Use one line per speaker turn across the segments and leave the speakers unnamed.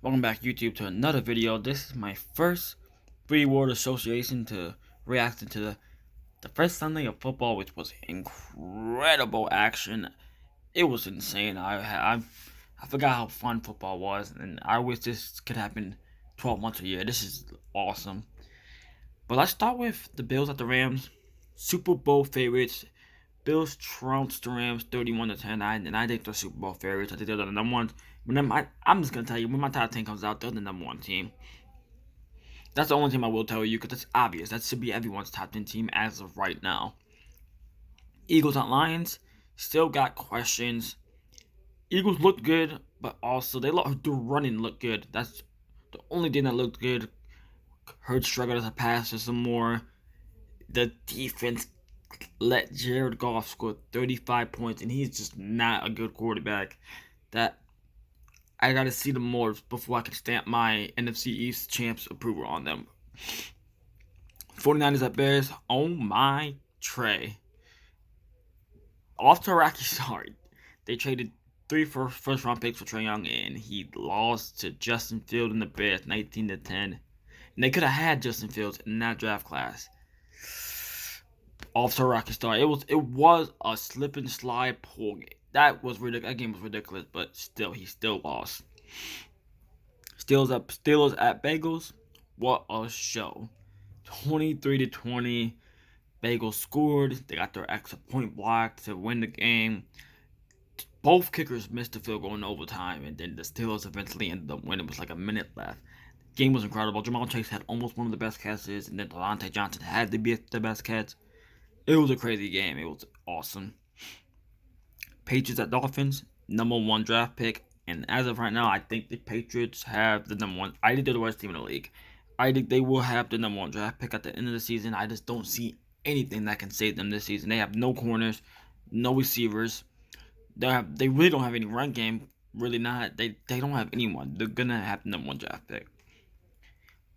Welcome back YouTube to another video. This is my first Free World Association to react to the first Sunday of football, which was incredible action. It was insane. I forgot how fun football was, and I wish this could happen 12 months a year. This is awesome. But let's start with the Bills at the Rams. Super Bowl favorites. Bills trounced the Rams 31-10, and I think they're Super Bowl favorites. I think they're the number one. I'm just gonna tell you, when my top 10 comes out, they're the number one team. That's the only team I will tell you, because it's obvious. That should be everyone's top 10 team as of right now. Eagles at Lions, still got questions. Eagles looked good, but also the running looked good. That's the only thing that looked good. Hurts struggled as a passer some more. The defense let Jared Goff score 35 points, and he's just not a good quarterback. That I gotta see them more before I can stamp my NFC East champs approval on them. 49ers at Bears. Oh my Trey. Off to a rocky start. They traded 3 first round picks for Trae Young, and he lost to Justin Fields in the Bears 19-10. And they could have had Justin Fields in that draft class. Off to a rocky start. It was a slip and slide pool game. That game was ridiculous, but still, he still lost. Steelers at Bengals. What a show! 23-20. Bengals scored. They got their extra point block to win the game. Both kickers missed the field goal in overtime, and then the Steelers eventually ended up winning. It was like a minute left. The game was incredible. Ja'Marr Chase had almost one of the best catches, and then Delonte Johnson had to be the best catch. It was a crazy game. It was awesome. Patriots at Dolphins, number 1 draft pick. And as of right now, I think the Patriots have the number 1. I think they're the worst team in the league. I think they will have the number 1 draft pick at the end of the season. I just don't see anything that can save them this season. They have no corners, no receivers. They really don't have any run game. Really not. They don't have anyone. They're going to have the number 1 draft pick.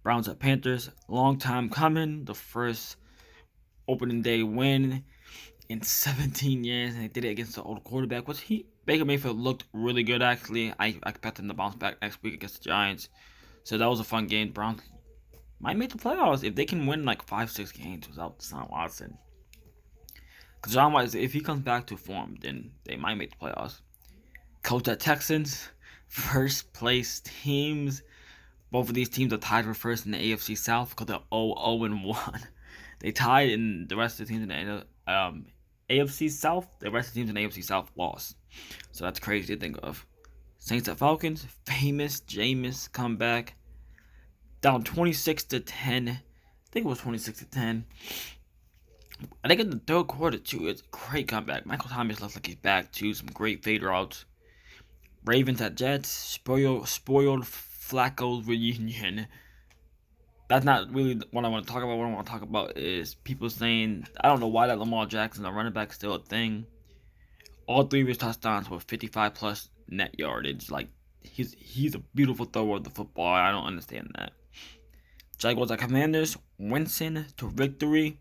Browns at Panthers, long time coming. The first opening day win in 17 years, and they did it against the old quarterback. Baker Mayfield looked really good, actually. I expect him to bounce back next week against the Giants. So that was a fun game. Browns might make the playoffs if they can win like 5-6 games without Deshaun Watson. Because Deshaun Watson, if he comes back to form, then they might make the playoffs. Colts at Texans, first place teams. Both of these teams are tied for first in the AFC South because they're 0-1. They tied, in the rest of the teams in the AFC South. The rest of the teams in the AFC South lost. So that's crazy to think of. Saints at Falcons. Famous Jameis comeback. Down 26-10. I think it was 26-10. I think in the third quarter, too, it's a great comeback. Michael Thomas looks like he's back, too. Some great fade routes. Ravens at Jets. Spoiled Flacco's reunion. That's not really what I want to talk about. What I want to talk about is people saying, I don't know why that Lamar Jackson, the running back, is still a thing. All 3 of his touchdowns were 55-plus net yardage. Like, he's a beautiful thrower of the football. I don't understand that. Jaguars at Commanders. Winston to victory.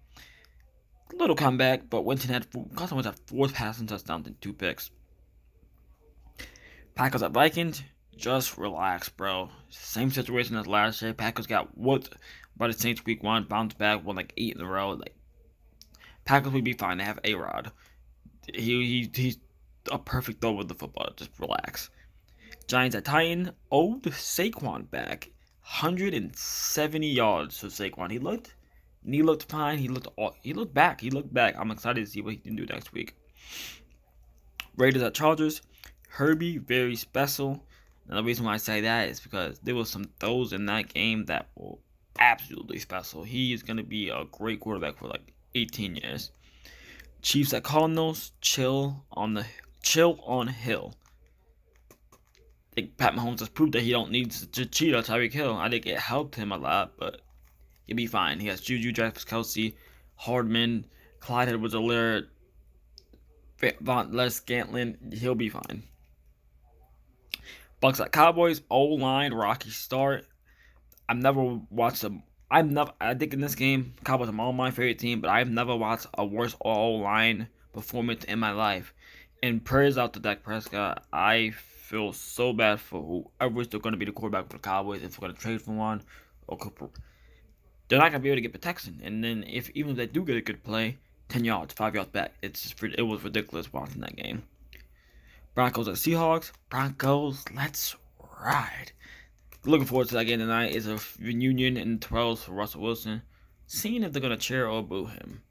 Little comeback, but Winston had 4 passing touchdowns and 2 picks. Packers at Vikings. Just relax, bro. Same situation as last year. Packers got whooped by the Saints week 1. Bounced back, won like 8 in a row. Like, Packers will be fine. They have A-Rod. He's a perfect thrower with the football. Just relax. Giants at Titans. Old Saquon back. 170 yards for Saquon. He looked fine. He looked back. I'm excited to see what he can do next week. Raiders at Chargers. Herbie, very special. And the reason why I say that is because there was some throws in that game that were absolutely special. He is going to be a great quarterback for like 18 years. Chiefs at Cardinals, chill on Hill. I think Pat Mahomes has proved that he don't need to cheat on Tyreek Hill. I think it helped him a lot, but he'll be fine. He has Juju, Travis Kelce, Hardman, Clyde Edwards-Helaire, Les Scantlin. He'll be fine. Bucks at Cowboys, O-line, rocky start. I've never watched them. I think in this game, Cowboys are all my favorite team, but I've never watched a worse O-line performance in my life. And prayers out to Dak Prescott. I feel so bad for whoever's still going to be the quarterback for the Cowboys if we're going to trade for one. Or they're not going to be able to get protection. And then even if they do get a good play, 10 yards, 5 yards back. It was ridiculous watching that game. Broncos and Seahawks. Broncos, let's ride. Looking forward to that game tonight. It's a reunion in the 12s for Russell Wilson. Seeing if they're going to cheer or boo him.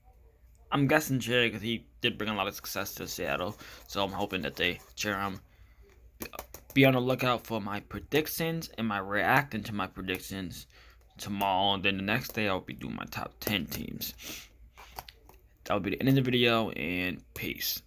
I'm guessing cheer because he did bring a lot of success to Seattle. So I'm hoping that they cheer him. Be on the lookout for my predictions and my reacting to my predictions tomorrow. And then the next day I'll be doing my top 10 teams. That'll be the end of the video, and peace.